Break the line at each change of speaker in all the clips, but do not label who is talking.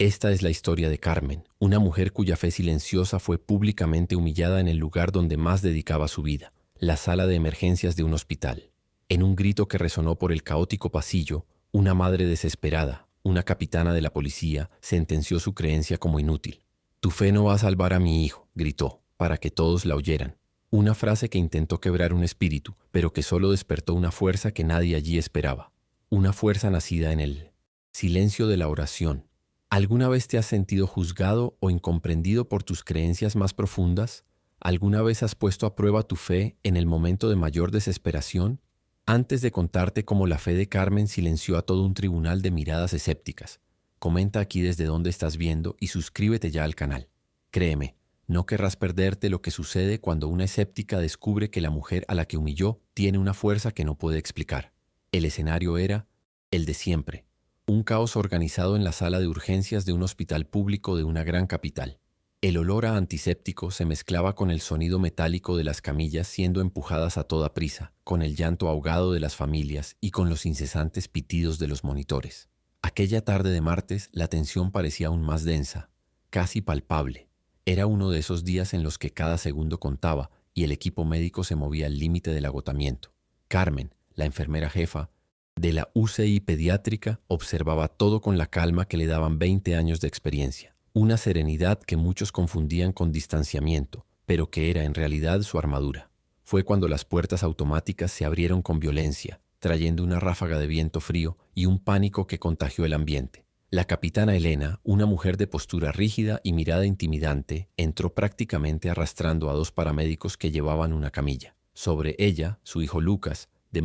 Esta es la historia de Carmen, una mujer cuya fe silenciosa fue públicamente humillada en el lugar donde más dedicaba su vida, la sala de emergencias de un hospital. En un grito que resonó por el caótico pasillo, una madre desesperada, una capitana de la policía, sentenció su creencia como inútil. «Tu fe no va a salvar a mi hijo», gritó, para que todos la oyeran. Una frase que intentó quebrar un espíritu, pero que solo despertó una fuerza que nadie allí esperaba. Una fuerza nacida en el silencio de la oración. ¿Alguna vez te has sentido juzgado o incomprendido por tus creencias más profundas? ¿Alguna vez has puesto a prueba tu fe en el momento de mayor desesperación? Antes de contarte cómo la fe de Carmen silenció a todo un tribunal de miradas escépticas, comenta aquí desde dónde estás viendo y suscríbete ya al canal. Créeme, no querrás perderte lo que sucede cuando una escéptica descubre que la mujer a la que humilló tiene una fuerza que no puede explicar. El escenario era el de siempre. Un caos organizado en la sala de urgencias de un hospital público de una gran capital. El olor a antiséptico se mezclaba con el sonido metálico de las camillas siendo empujadas a toda prisa, con el llanto ahogado de las familias y con los incesantes pitidos de los monitores. Aquella tarde de martes la tensión parecía aún más densa, casi palpable. Era uno de esos días en los que cada segundo contaba y el equipo médico se movía al límite del agotamiento. Carmen, la enfermera jefa de la UCI pediátrica, observaba todo con la calma que le daban 20 años de experiencia. Una serenidad que muchos confundían con distanciamiento, pero que era en realidad su armadura. Fue cuando las puertas automáticas se abrieron con violencia, trayendo una ráfaga de viento frío y un pánico que contagió el ambiente. La capitana Elena, una mujer de postura rígida y mirada intimidante, entró prácticamente arrastrando a dos paramédicos que llevaban una camilla. Sobre ella, su hijo Lucas, de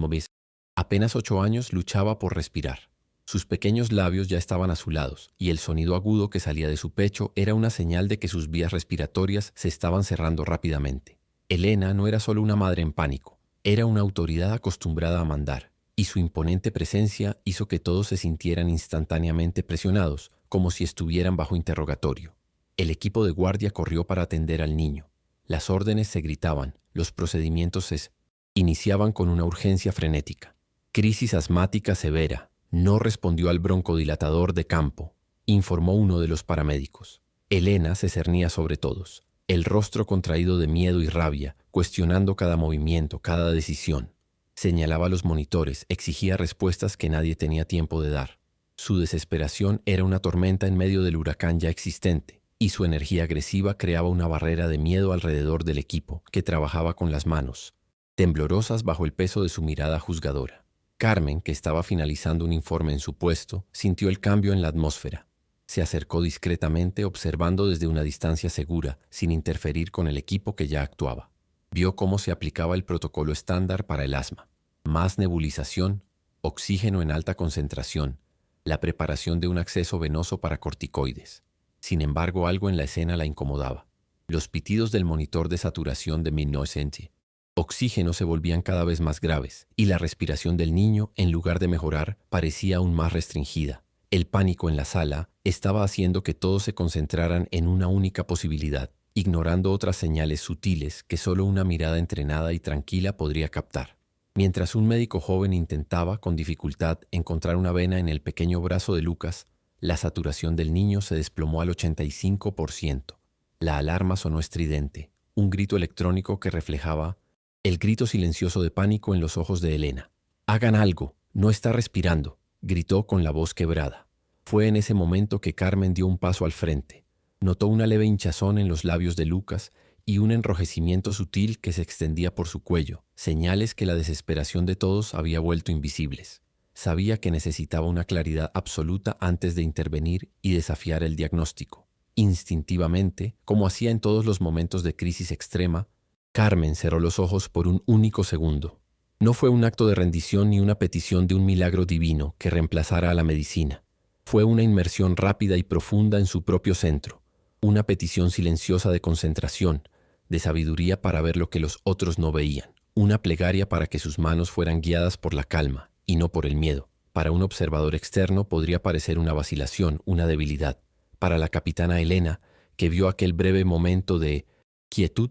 apenas 8 años, luchaba por respirar. Sus pequeños labios ya estaban azulados, y el sonido agudo que salía de su pecho era una señal de que sus vías respiratorias se estaban cerrando rápidamente. Elena no era solo una madre en pánico, era una autoridad acostumbrada a mandar, y su imponente presencia hizo que todos se sintieran instantáneamente presionados, como si estuvieran bajo interrogatorio. El equipo de guardia corrió para atender al niño. Las órdenes se gritaban, los procedimientos se iniciaban con una urgencia frenética. Crisis asmática severa. No respondió al broncodilatador de campo, informó uno de los paramédicos. Elena se cernía sobre todos, el rostro contraído de miedo y rabia, cuestionando cada movimiento, cada decisión. Señalaba los monitores, exigía respuestas que nadie tenía tiempo de dar. Su desesperación era una tormenta en medio del huracán ya existente, y su energía agresiva creaba una barrera de miedo alrededor del equipo, que trabajaba con las manos, temblorosas bajo el peso de su mirada juzgadora. Carmen, que estaba finalizando un informe en su puesto, sintió el cambio en la atmósfera. Se acercó discretamente, observando desde una distancia segura, sin interferir con el equipo que ya actuaba. Vio cómo se aplicaba el protocolo estándar para el asma. Más nebulización, oxígeno en alta concentración, la preparación de un acceso venoso para corticoides. Sin embargo, algo en la escena la incomodaba. Los pitidos del monitor de saturación de 1900 oxígeno se volvían cada vez más graves, y la respiración del niño, en lugar de mejorar, parecía aún más restringida. El pánico en la sala estaba haciendo que todos se concentraran en una única posibilidad, ignorando otras señales sutiles que solo una mirada entrenada y tranquila podría captar. Mientras un médico joven intentaba, con dificultad, encontrar una vena en el pequeño brazo de Lucas, la saturación del niño se desplomó al 85%. La alarma sonó estridente, un grito electrónico que reflejaba el grito silencioso de pánico en los ojos de Elena. «¡Hagan algo! ¡No está respirando!», gritó con la voz quebrada. Fue en ese momento que Carmen dio un paso al frente. Notó una leve hinchazón en los labios de Lucas y un enrojecimiento sutil que se extendía por su cuello, señales que la desesperación de todos había vuelto invisibles. Sabía que necesitaba una claridad absoluta antes de intervenir y desafiar el diagnóstico. Instintivamente, como hacía en todos los momentos de crisis extrema, Carmen cerró los ojos por un único segundo. No fue un acto de rendición ni una petición de un milagro divino que reemplazara a la medicina. Fue una inmersión rápida y profunda en su propio centro, una petición silenciosa de concentración, de sabiduría para ver lo que los otros no veían, una plegaria para que sus manos fueran guiadas por la calma y no por el miedo. Para un observador externo podría parecer una vacilación, una debilidad. Para la capitana Elena, que vio aquel breve momento de quietud,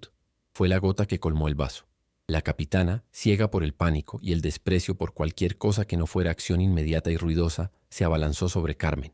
fue la gota que colmó el vaso. La capitana, ciega por el pánico y el desprecio por cualquier cosa que no fuera acción inmediata y ruidosa, se abalanzó sobre Carmen.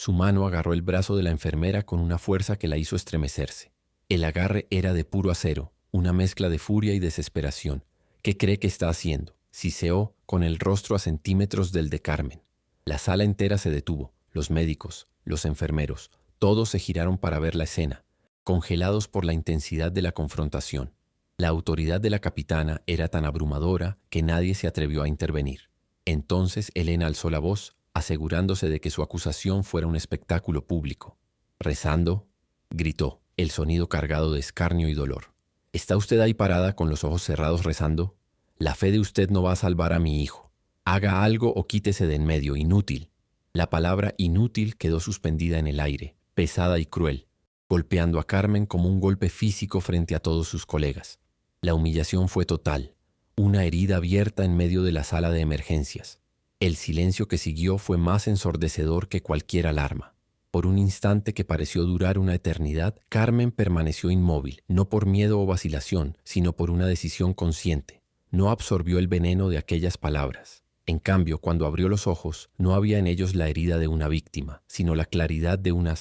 Su mano agarró el brazo de la enfermera con una fuerza que la hizo estremecerse. El agarre era de puro acero, una mezcla de furia y desesperación. ¿Qué cree que está haciendo? Siseó con el rostro a centímetros del de Carmen. La sala entera se detuvo. Los médicos, los enfermeros, todos se giraron para ver la escena, congelados por la intensidad de la confrontación. La autoridad de la capitana era tan abrumadora que nadie se atrevió a intervenir. Entonces Elena alzó la voz, asegurándose de que su acusación fuera un espectáculo público. Rezando, gritó, el sonido cargado de escarnio y dolor. ¿Está usted ahí parada con los ojos cerrados rezando? La fe de usted no va a salvar a mi hijo. Haga algo o quítese de en medio, inútil. La palabra inútil quedó suspendida en el aire, pesada y cruel, golpeando a Carmen como un golpe físico frente a todos sus colegas. La humillación fue total, una herida abierta en medio de la sala de emergencias. El silencio que siguió fue más ensordecedor que cualquier alarma. Por un instante que pareció durar una eternidad, Carmen permaneció inmóvil, no por miedo o vacilación, sino por una decisión consciente. No absorbió el veneno de aquellas palabras. En cambio, cuando abrió los ojos, no había en ellos la herida de una víctima, sino la claridad de una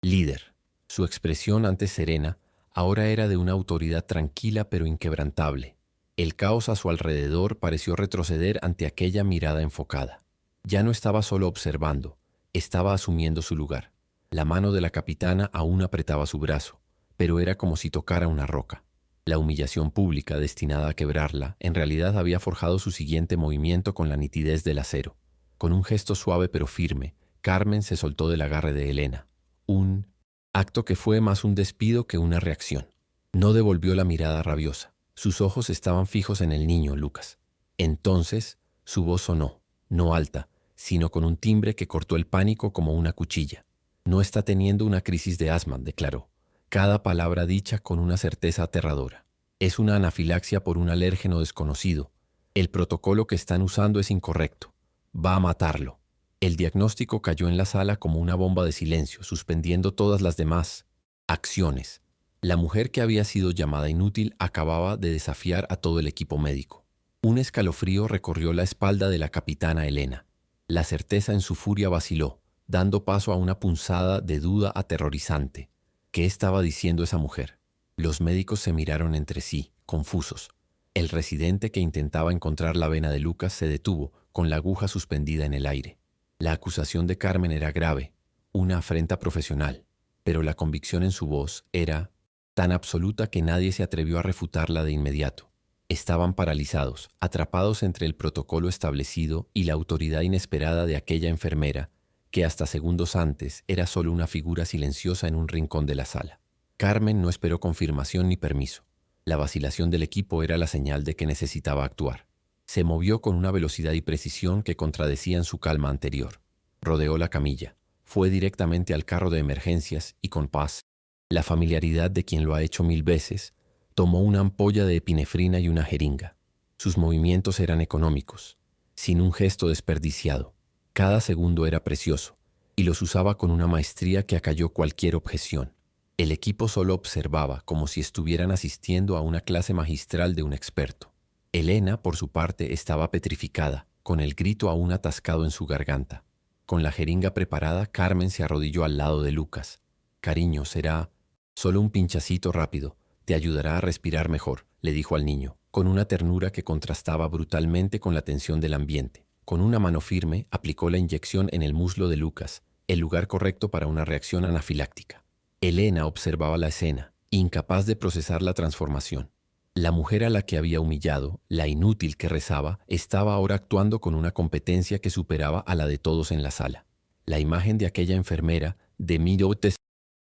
líder. Su expresión antes serena, ahora era de una autoridad tranquila pero inquebrantable. El caos a su alrededor pareció retroceder ante aquella mirada enfocada. Ya no estaba solo observando, estaba asumiendo su lugar. La mano de la capitana aún apretaba su brazo, pero era como si tocara una roca. La humillación pública destinada a quebrarla, en realidad había forjado su siguiente movimiento con la nitidez del acero. Con un gesto suave pero firme, Carmen se soltó del agarre de Elena. Un acto que fue más un despido que una reacción. No devolvió la mirada rabiosa. Sus ojos estaban fijos en el niño, Lucas. Entonces, su voz sonó, no alta, sino con un timbre que cortó el pánico como una cuchilla. No está teniendo una crisis de asma, declaró. Cada palabra dicha con una certeza aterradora. Es una anafilaxia por un alérgeno desconocido. El protocolo que están usando es incorrecto. Va a matarlo. El diagnóstico cayó en la sala como una bomba de silencio, suspendiendo todas las demás acciones. La mujer que había sido llamada inútil acababa de desafiar a todo el equipo médico. Un escalofrío recorrió la espalda de la capitana Elena. La certeza en su furia vaciló, dando paso a una punzada de duda aterrorizante. ¿Qué estaba diciendo esa mujer? Los médicos se miraron entre sí, confusos. El residente que intentaba encontrar la vena de Lucas se detuvo, con la aguja suspendida en el aire. La acusación de Carmen era grave, una afrenta profesional, pero la convicción en su voz era tan absoluta que nadie se atrevió a refutarla de inmediato. Estaban paralizados, atrapados entre el protocolo establecido y la autoridad inesperada de aquella enfermera, que hasta segundos antes era solo una figura silenciosa en un rincón de la sala. Carmen no esperó confirmación ni permiso. La vacilación del equipo era la señal de que necesitaba actuar. Se movió con una velocidad y precisión que contradecían su calma anterior. Rodeó la camilla, fue directamente al carro de emergencias y con paz, la familiaridad de quien lo ha hecho 1000 veces, tomó una ampolla de epinefrina y una jeringa. Sus movimientos eran económicos, sin un gesto desperdiciado. Cada segundo era precioso, y los usaba con una maestría que acalló cualquier objeción. El equipo solo observaba como si estuvieran asistiendo a una clase magistral de un experto. Elena, por su parte, estaba petrificada, con el grito aún atascado en su garganta. Con la jeringa preparada, Carmen se arrodilló al lado de Lucas. «Cariño, será solo un pinchacito rápido. Te ayudará a respirar mejor», le dijo al niño, con una ternura que contrastaba brutalmente con la tensión del ambiente. Con una mano firme, aplicó la inyección en el muslo de Lucas, el lugar correcto para una reacción anafiláctica. Elena observaba la escena, incapaz de procesar la transformación. La mujer a la que había humillado, la inútil que rezaba, estaba ahora actuando con una competencia que superaba a la de todos en la sala. La imagen de aquella enfermera, de mirotes,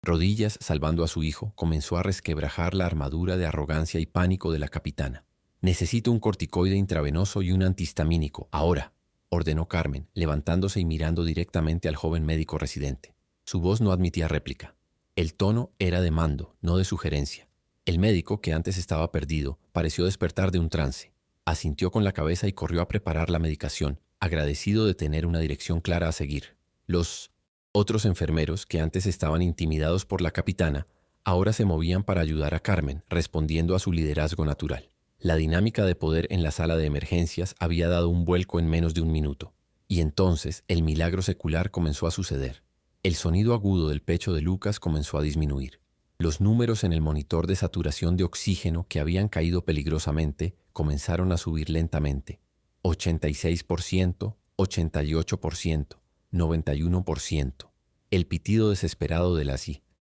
rodillas salvando a su hijo, comenzó a resquebrajar la armadura de arrogancia y pánico de la capitana. «Necesito un corticoide intravenoso y un antihistamínico, ahora», ordenó Carmen, levantándose y mirando directamente al joven médico residente. Su voz no admitía réplica. El tono era de mando, no de sugerencia. El médico, que antes estaba perdido, pareció despertar de un trance. Asintió con la cabeza y corrió a preparar la medicación, agradecido de tener una dirección clara a seguir. Los otros enfermeros, que antes estaban intimidados por la capitana, ahora se movían para ayudar a Carmen, respondiendo a su liderazgo natural. La dinámica de poder en la sala de emergencias había dado un vuelco en menos de un minuto. Y entonces el milagro secular comenzó a suceder. El sonido agudo del pecho de Lucas comenzó a disminuir. Los números en el monitor de saturación de oxígeno, que habían caído peligrosamente, comenzaron a subir lentamente. 86%, 88%, 91%. El pitido desesperado de la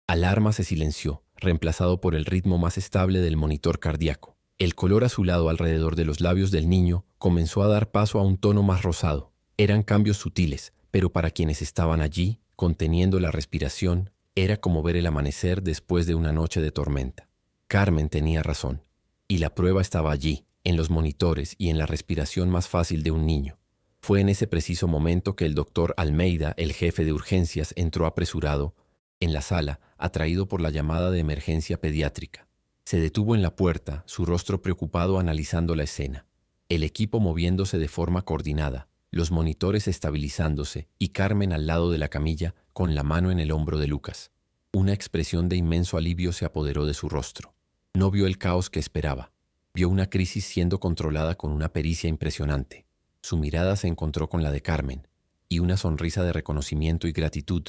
alarma se silenció, reemplazado por el ritmo más estable del monitor cardíaco. El color azulado alrededor de los labios del niño comenzó a dar paso a un tono más rosado. Eran cambios sutiles, pero para quienes estaban allí, conteniendo la respiración, era como ver el amanecer después de una noche de tormenta. Carmen tenía razón, y la prueba estaba allí, en los monitores y en la respiración más fácil de un niño. Fue en ese preciso momento que el doctor Almeida, el jefe de urgencias, entró apresurado en la sala, atraído por la llamada de emergencia pediátrica. Se detuvo en la puerta, su rostro preocupado analizando la escena. El equipo moviéndose de forma coordinada, los monitores estabilizándose y Carmen al lado de la camilla con la mano en el hombro de Lucas. Una expresión de inmenso alivio se apoderó de su rostro. No vio el caos que esperaba. Vio una crisis siendo controlada con una pericia impresionante. Su mirada se encontró con la de Carmen, y una sonrisa de reconocimiento y gratitud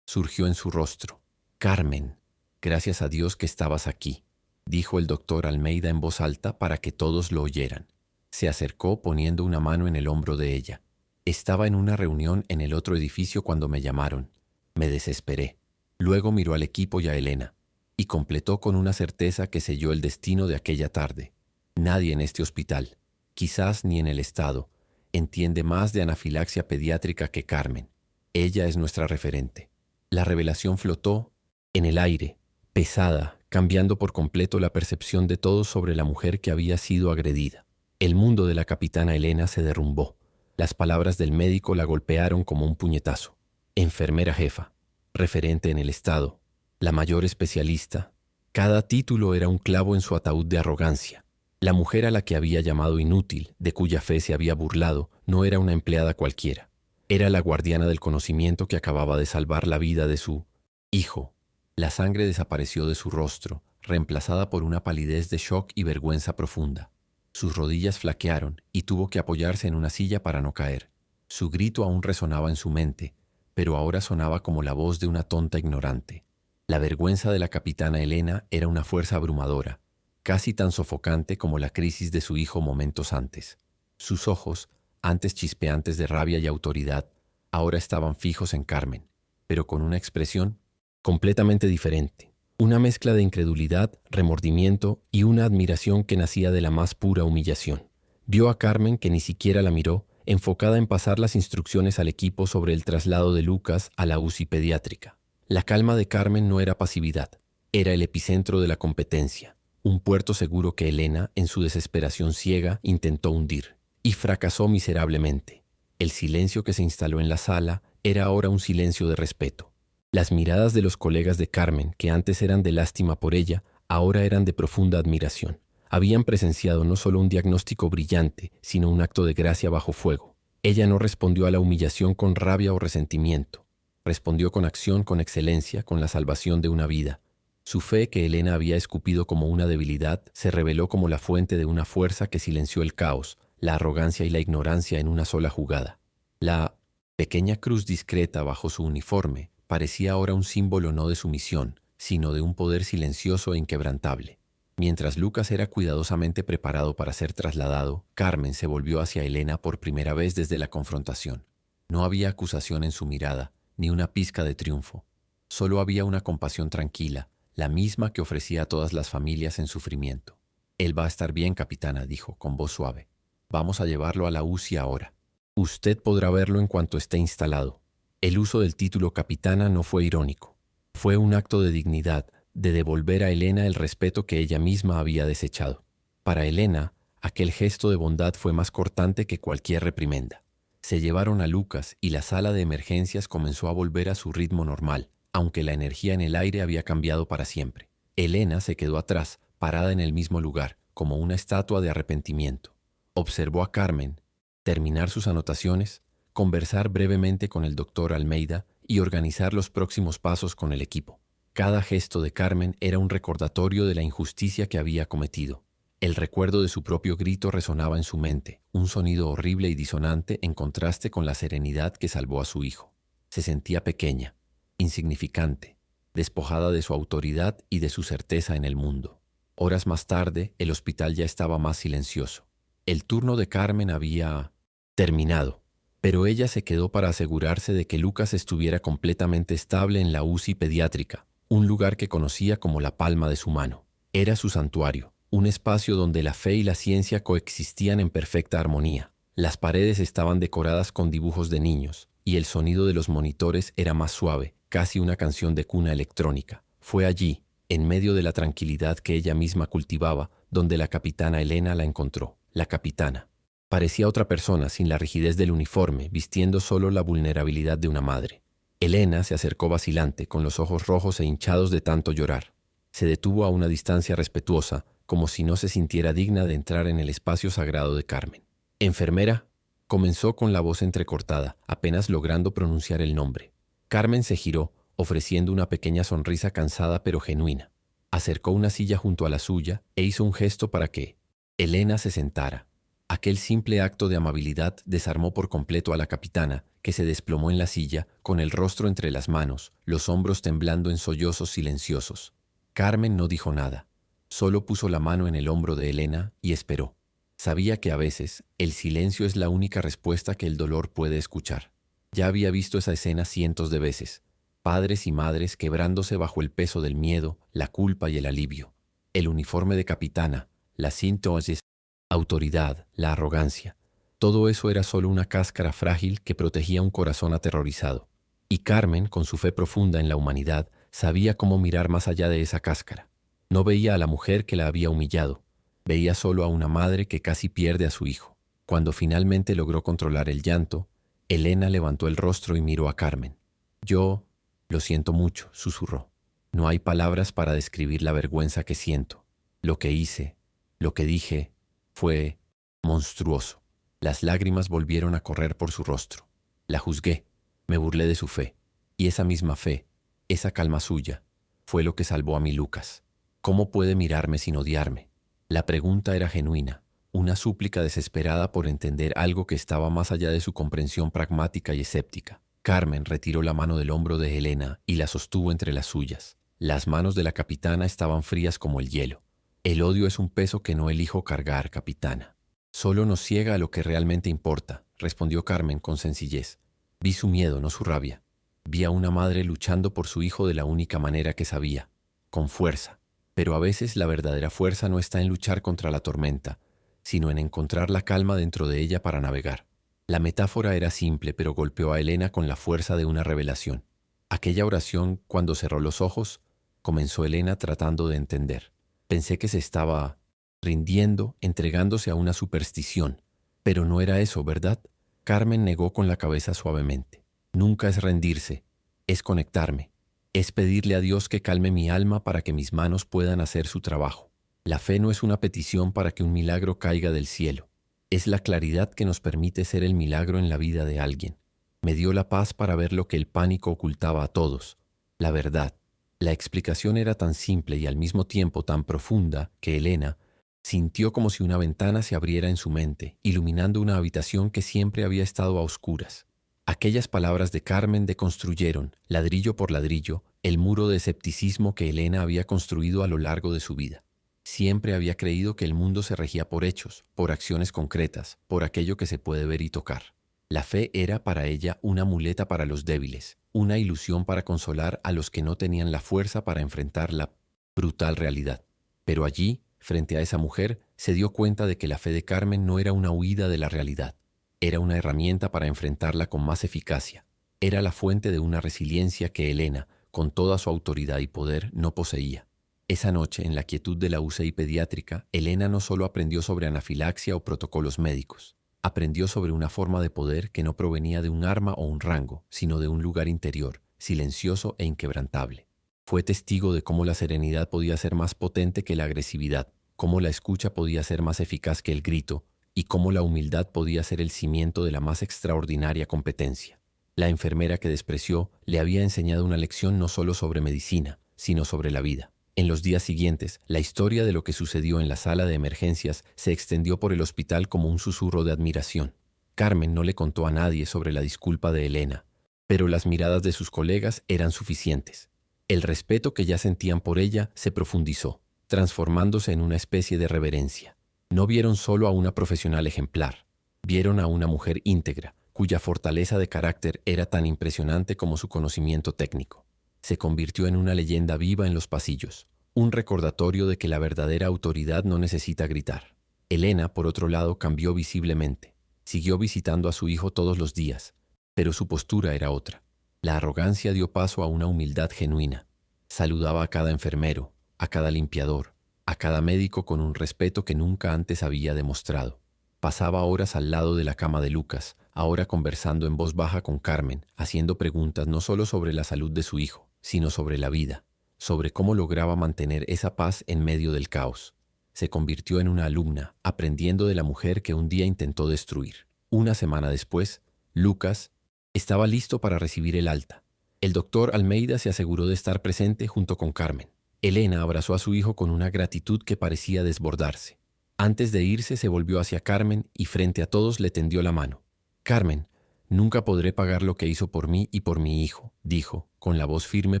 surgió en su rostro. «Carmen, gracias a Dios que estabas aquí», dijo el doctor Almeida en voz alta para que todos lo oyeran. Se acercó poniendo una mano en el hombro de ella. «Estaba en una reunión en el otro edificio cuando me llamaron. Me desesperé». Luego miró al equipo y a Elena, y completó con una certeza que selló el destino de aquella tarde. Nadie en este hospital, quizás ni en el estado, entiende más de anafilaxia pediátrica que Carmen. Ella es nuestra referente. La revelación flotó en el aire, pesada, cambiando por completo la percepción de todos sobre la mujer que había sido agredida. El mundo de la capitana Elena se derrumbó. Las palabras del médico la golpearon como un puñetazo. Enfermera jefa, referente en el estado, la mayor especialista. Cada título era un clavo en su ataúd de arrogancia. La mujer a la que había llamado inútil, de cuya fe se había burlado, no era una empleada cualquiera. Era la guardiana del conocimiento que acababa de salvar la vida de su hijo. La sangre desapareció de su rostro, reemplazada por una palidez de shock y vergüenza profunda. Sus rodillas flaquearon y tuvo que apoyarse en una silla para no caer. Su grito aún resonaba en su mente, pero ahora sonaba como la voz de una tonta ignorante. La vergüenza de la capitana Elena era una fuerza abrumadora, casi tan sofocante como la crisis de su hijo momentos antes. Sus ojos, antes chispeantes de rabia y autoridad, ahora estaban fijos en Carmen, pero con una expresión completamente diferente. Una mezcla de incredulidad, remordimiento y una admiración que nacía de la más pura humillación. Vio a Carmen, que ni siquiera la miró, enfocada en pasar las instrucciones al equipo sobre el traslado de Lucas a la UCI pediátrica. La calma de Carmen no era pasividad, era el epicentro de la competencia, un puerto seguro que Elena, en su desesperación ciega, intentó hundir, y fracasó miserablemente. El silencio que se instaló en la sala era ahora un silencio de respeto. Las miradas de los colegas de Carmen, que antes eran de lástima por ella, ahora eran de profunda admiración. Habían presenciado no solo un diagnóstico brillante, sino un acto de gracia bajo fuego. Ella no respondió a la humillación con rabia o resentimiento. Respondió con acción, con excelencia, con la salvación de una vida. Su fe, que Elena había escupido como una debilidad, se reveló como la fuente de una fuerza que silenció el caos, la arrogancia y la ignorancia en una sola jugada. La pequeña cruz discreta bajo su uniforme parecía ahora un símbolo no de sumisión, sino de un poder silencioso e inquebrantable. Mientras Lucas era cuidadosamente preparado para ser trasladado, Carmen se volvió hacia Elena por primera vez desde la confrontación. No había acusación en su mirada, ni una pizca de triunfo. Solo había una compasión tranquila, la misma que ofrecía a todas las familias en sufrimiento. «Él va a estar bien, capitana», dijo con voz suave. «Vamos a llevarlo a la UCI ahora. Usted podrá verlo en cuanto esté instalado». El uso del título capitana no fue irónico. Fue un acto de dignidad, de devolver a Elena el respeto que ella misma había desechado. Para Elena, aquel gesto de bondad fue más cortante que cualquier reprimenda. Se llevaron a Lucas y la sala de emergencias comenzó a volver a su ritmo normal, aunque la energía en el aire había cambiado para siempre. Elena se quedó atrás, parada en el mismo lugar, como una estatua de arrepentimiento. Observó a Carmen terminar sus anotaciones, conversar brevemente con el doctor Almeida y organizar los próximos pasos con el equipo. Cada gesto de Carmen era un recordatorio de la injusticia que había cometido. El recuerdo de su propio grito resonaba en su mente, un sonido horrible y disonante en contraste con la serenidad que salvó a su hijo. Se sentía pequeña, insignificante, despojada de su autoridad y de su certeza en el mundo. Horas más tarde, el hospital ya estaba más silencioso. El turno de Carmen había terminado, pero ella se quedó para asegurarse de que Lucas estuviera completamente estable en la UCI pediátrica, un lugar que conocía como la palma de su mano. Era su santuario, un espacio donde la fe y la ciencia coexistían en perfecta armonía. Las paredes estaban decoradas con dibujos de niños, y el sonido de los monitores era más suave, casi una canción de cuna electrónica. Fue allí, en medio de la tranquilidad que ella misma cultivaba, donde la capitana Elena la encontró. La capitana parecía otra persona, sin la rigidez del uniforme, vistiendo solo la vulnerabilidad de una madre. Elena se acercó vacilante, con los ojos rojos e hinchados de tanto llorar. Se detuvo a una distancia respetuosa, como si no se sintiera digna de entrar en el espacio sagrado de Carmen. «Enfermera», comenzó con la voz entrecortada, apenas logrando pronunciar el nombre. Carmen se giró, ofreciendo una pequeña sonrisa cansada pero genuina. Acercó una silla junto a la suya e hizo un gesto para que Elena se sentara. Aquel simple acto de amabilidad desarmó por completo a la capitana, que se desplomó en la silla, con el rostro entre las manos, los hombros temblando en sollozos silenciosos. Carmen no dijo nada, solo puso la mano en el hombro de Elena y esperó. Sabía que a veces el silencio es la única respuesta que el dolor puede escuchar. Ya había visto esa escena cientos de veces, padres y madres quebrándose bajo el peso del miedo, la culpa y el alivio. El uniforme de capitana, la síntosis, autoridad, la arrogancia. Todo eso era solo una cáscara frágil que protegía un corazón aterrorizado. Y Carmen, con su fe profunda en la humanidad, sabía cómo mirar más allá de esa cáscara. No veía a la mujer que la había humillado, veía solo a una madre que casi pierde a su hijo. Cuando finalmente logró controlar el llanto, Elena levantó el rostro y miró a Carmen. «Yo lo siento mucho», susurró. «No hay palabras para describir la vergüenza que siento. Lo que hice, lo que dije, fue monstruoso». Las lágrimas volvieron a correr por su rostro. La juzgué, me burlé de su fe, y esa misma fe, esa calma suya, fue lo que salvó a mi Lucas. ¿Cómo puede mirarme sin odiarme? La pregunta era genuina, una súplica desesperada por entender algo que estaba más allá de su comprensión pragmática y escéptica. Carmen retiró la mano del hombro de Elena y la sostuvo entre las suyas. Las manos de la capitana estaban frías como el hielo. «El odio es un peso que no elijo cargar, capitana. Solo nos ciega a lo que realmente importa», respondió Carmen con sencillez. «Vi su miedo, no su rabia. Vi a una madre luchando por su hijo de la única manera que sabía, con fuerza. Pero a veces la verdadera fuerza no está en luchar contra la tormenta, sino en encontrar la calma dentro de ella para navegar». La metáfora era simple, pero golpeó a Elena con la fuerza de una revelación. Aquella oración, cuando cerró los ojos, comenzó Elena tratando de entender. Pensé que se estaba rindiendo, entregándose a una superstición. Pero no era eso, ¿verdad? Carmen negó con la cabeza suavemente. Nunca es rendirse, es conectarme. Es pedirle a Dios que calme mi alma para que mis manos puedan hacer su trabajo. La fe no es una petición para que un milagro caiga del cielo. Es la claridad que nos permite ser el milagro en la vida de alguien. Me dio la paz para ver lo que el pánico ocultaba a todos, la verdad. La explicación era tan simple y al mismo tiempo tan profunda que Elena sintió como si una ventana se abriera en su mente, iluminando una habitación que siempre había estado a oscuras. Aquellas palabras de Carmen deconstruyeron, ladrillo por ladrillo, el muro de escepticismo que Elena había construido a lo largo de su vida. Siempre había creído que el mundo se regía por hechos, por acciones concretas, por aquello que se puede ver y tocar. La fe era para ella una muleta para los débiles, una ilusión para consolar a los que no tenían la fuerza para enfrentar la brutal realidad. Pero allí, frente a esa mujer, se dio cuenta de que la fe de Carmen no era una huida de la realidad. Era una herramienta para enfrentarla con más eficacia. Era la fuente de una resiliencia que Elena, con toda su autoridad y poder, no poseía. Esa noche, en la quietud de la UCI pediátrica, Elena no solo aprendió sobre anafilaxia o protocolos médicos. Aprendió sobre una forma de poder que no provenía de un arma o un rango, sino de un lugar interior, silencioso e inquebrantable. Fue testigo de cómo la serenidad podía ser más potente que la agresividad, cómo la escucha podía ser más eficaz que el grito, y cómo la humildad podía ser el cimiento de la más extraordinaria competencia. La enfermera que despreció le había enseñado una lección no solo sobre medicina, sino sobre la vida. En los días siguientes, la historia de lo que sucedió en la sala de emergencias se extendió por el hospital como un susurro de admiración. Carmen no le contó a nadie sobre la disculpa de Elena, Pero las miradas de sus colegas eran suficientes. El respeto que ya sentían por ella se profundizó, transformándose en una especie de reverencia. No vieron solo a una profesional ejemplar, vieron a una mujer íntegra, cuya fortaleza de carácter era tan impresionante como su conocimiento técnico. Se convirtió en una leyenda viva en los pasillos, un recordatorio de que la verdadera autoridad no necesita gritar. Elena, por otro lado, cambió visiblemente. Siguió visitando a su hijo todos los días, pero su postura era otra. La arrogancia dio paso a una humildad genuina. Saludaba a cada enfermero, a cada limpiador, a cada médico con un respeto que nunca antes había demostrado. Pasaba horas al lado de la cama de Lucas, ahora conversando en voz baja con Carmen, haciendo preguntas no solo sobre la salud de su hijo, sino sobre la vida, sobre cómo lograba mantener esa paz en medio del caos. Se convirtió en una alumna, aprendiendo de la mujer que un día intentó destruir. Una semana después, Lucas estaba listo para recibir el alta. El doctor Almeida se aseguró de estar presente junto con Carmen. Elena abrazó a su hijo con una gratitud que parecía desbordarse. Antes de irse se volvió hacia Carmen y frente a todos le tendió la mano. «Carmen, nunca podré pagar lo que hizo por mí y por mi hijo», dijo, con la voz firme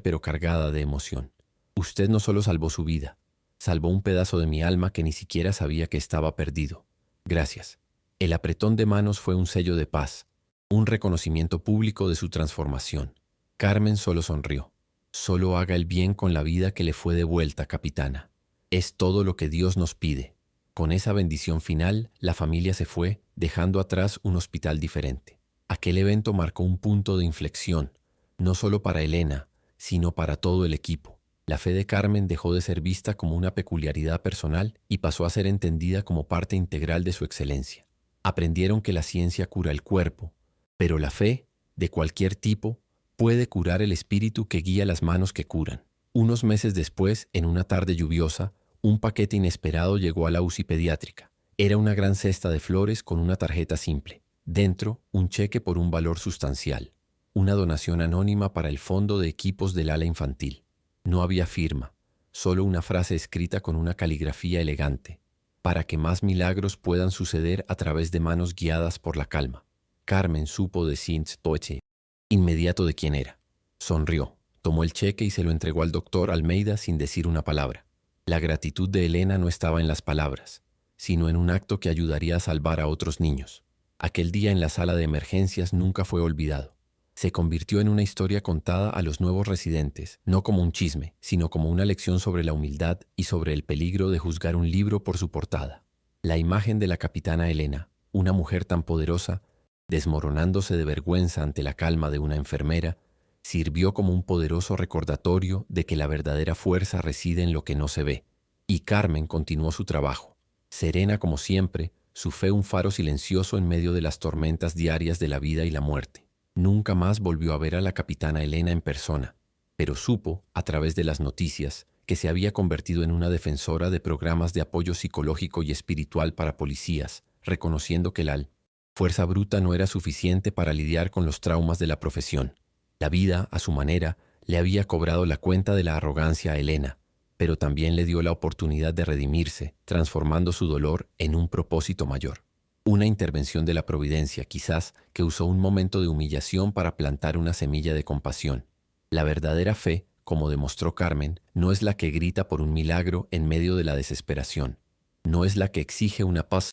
pero cargada de emoción. «Usted no solo salvó su vida, salvó un pedazo de mi alma que ni siquiera sabía que estaba perdido. Gracias». El apretón de manos fue un sello de paz, un reconocimiento público de su transformación. Carmen solo sonrió. «Solo haga el bien con la vida que le fue devuelta, capitana. Es todo lo que Dios nos pide». Con esa bendición final, la familia se fue, dejando atrás un hospital diferente. Aquel evento marcó un punto de inflexión, no solo para Elena, sino para todo el equipo. La fe de Carmen dejó de ser vista como una peculiaridad personal y pasó a ser entendida como parte integral de su excelencia. Aprendieron que la ciencia cura el cuerpo, pero la fe, de cualquier tipo, puede curar el espíritu que guía las manos que curan. Unos meses después, en una tarde lluviosa, un paquete inesperado llegó a la UCI pediátrica. Era una gran cesta de flores con una tarjeta simple. Dentro, un cheque por un valor sustancial. Una donación anónima para el fondo de equipos del ala infantil. No había firma, solo una frase escrita con una caligrafía elegante. «Para que más milagros puedan suceder a través de manos guiadas por la calma». Carmen supo de Sinttoche inmediato de quién era. Sonrió, tomó el cheque y se lo entregó al doctor Almeida sin decir una palabra. La gratitud de Elena no estaba en las palabras, sino en un acto que ayudaría a salvar a otros niños. Aquel día en la sala de emergencias nunca fue olvidado. Se convirtió en una historia contada a los nuevos residentes, no como un chisme, sino como una lección sobre la humildad y sobre el peligro de juzgar un libro por su portada. La imagen de la capitana Elena, una mujer tan poderosa, desmoronándose de vergüenza ante la calma de una enfermera, sirvió como un poderoso recordatorio de que la verdadera fuerza reside en lo que no se ve. Y Carmen continuó su trabajo. Serena como siempre, su fe un faro silencioso en medio de las tormentas diarias de la vida y la muerte. Nunca más volvió a ver a la capitana Elena en persona, pero supo, a través de las noticias, que se había convertido en una defensora de programas de apoyo psicológico y espiritual para policías, reconociendo que la fuerza bruta no era suficiente para lidiar con los traumas de la profesión. La vida, a su manera, le había cobrado la cuenta de la arrogancia a Elena, pero también le dio la oportunidad de redimirse, transformando su dolor en un propósito mayor. Una intervención de la providencia, quizás, que usó un momento de humillación para plantar una semilla de compasión. La verdadera fe, como demostró Carmen, no es la que grita por un milagro en medio de la desesperación. No es la que exige una paz,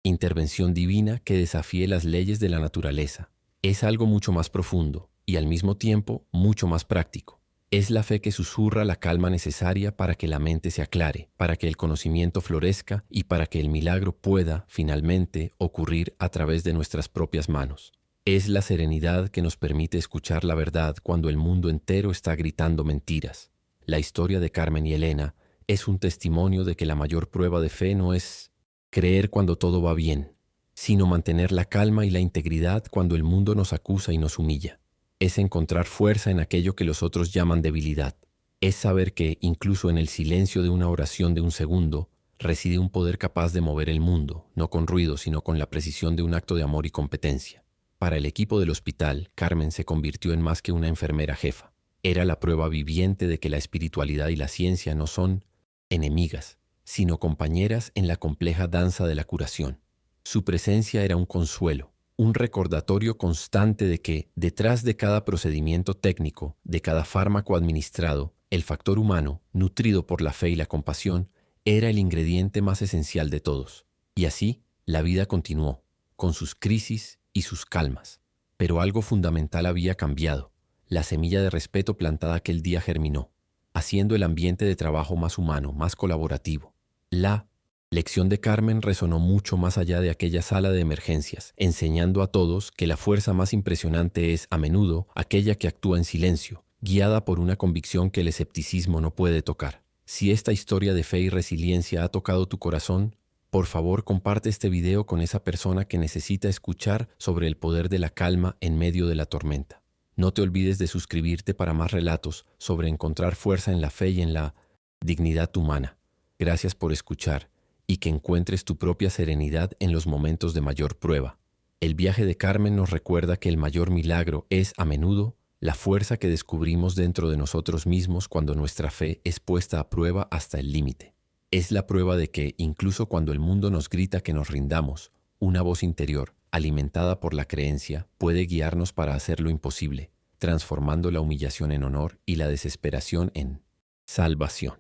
intervención divina que desafíe las leyes de la naturaleza. Es algo mucho más profundo y al mismo tiempo mucho más práctico. Es la fe que susurra la calma necesaria para que la mente se aclare, para que el conocimiento florezca y para que el milagro pueda, finalmente, ocurrir a través de nuestras propias manos. Es la serenidad que nos permite escuchar la verdad cuando el mundo entero está gritando mentiras. La historia de Carmen y Elena es un testimonio de que la mayor prueba de fe no es creer cuando todo va bien, sino mantener la calma y la integridad cuando el mundo nos acusa y nos humilla. Es encontrar fuerza en aquello que los otros llaman debilidad. Es saber que, incluso en el silencio de una oración de un segundo, reside un poder capaz de mover el mundo, no con ruido, sino con la precisión de un acto de amor y competencia. Para el equipo del hospital, Carmen se convirtió en más que una enfermera jefa. Era la prueba viviente de que la espiritualidad y la ciencia no son enemigas, sino compañeras en la compleja danza de la curación. Su presencia era un consuelo, un recordatorio constante de que, detrás de cada procedimiento técnico, de cada fármaco administrado, el factor humano, nutrido por la fe y la compasión, era el ingrediente más esencial de todos. Y así, la vida continuó, con sus crisis y sus calmas. Pero algo fundamental había cambiado. La semilla de respeto plantada aquel día germinó, haciendo el ambiente de trabajo más humano, más colaborativo. La lección de Carmen resonó mucho más allá de aquella sala de emergencias, enseñando a todos que la fuerza más impresionante es, a menudo, aquella que actúa en silencio, guiada por una convicción que el escepticismo no puede tocar. Si esta historia de fe y resiliencia ha tocado tu corazón, por favor comparte este video con esa persona que necesita escuchar sobre el poder de la calma en medio de la tormenta. No te olvides de suscribirte para más relatos sobre encontrar fuerza en la fe y en la dignidad humana. Gracias por escuchar y que encuentres tu propia serenidad en los momentos de mayor prueba. El viaje de Carmen nos recuerda que el mayor milagro es, a menudo, la fuerza que descubrimos dentro de nosotros mismos cuando nuestra fe es puesta a prueba hasta el límite. Es la prueba de que, incluso cuando el mundo nos grita que nos rindamos, una voz interior, alimentada por la creencia, puede guiarnos para hacer lo imposible, transformando la humillación en honor y la desesperación en salvación.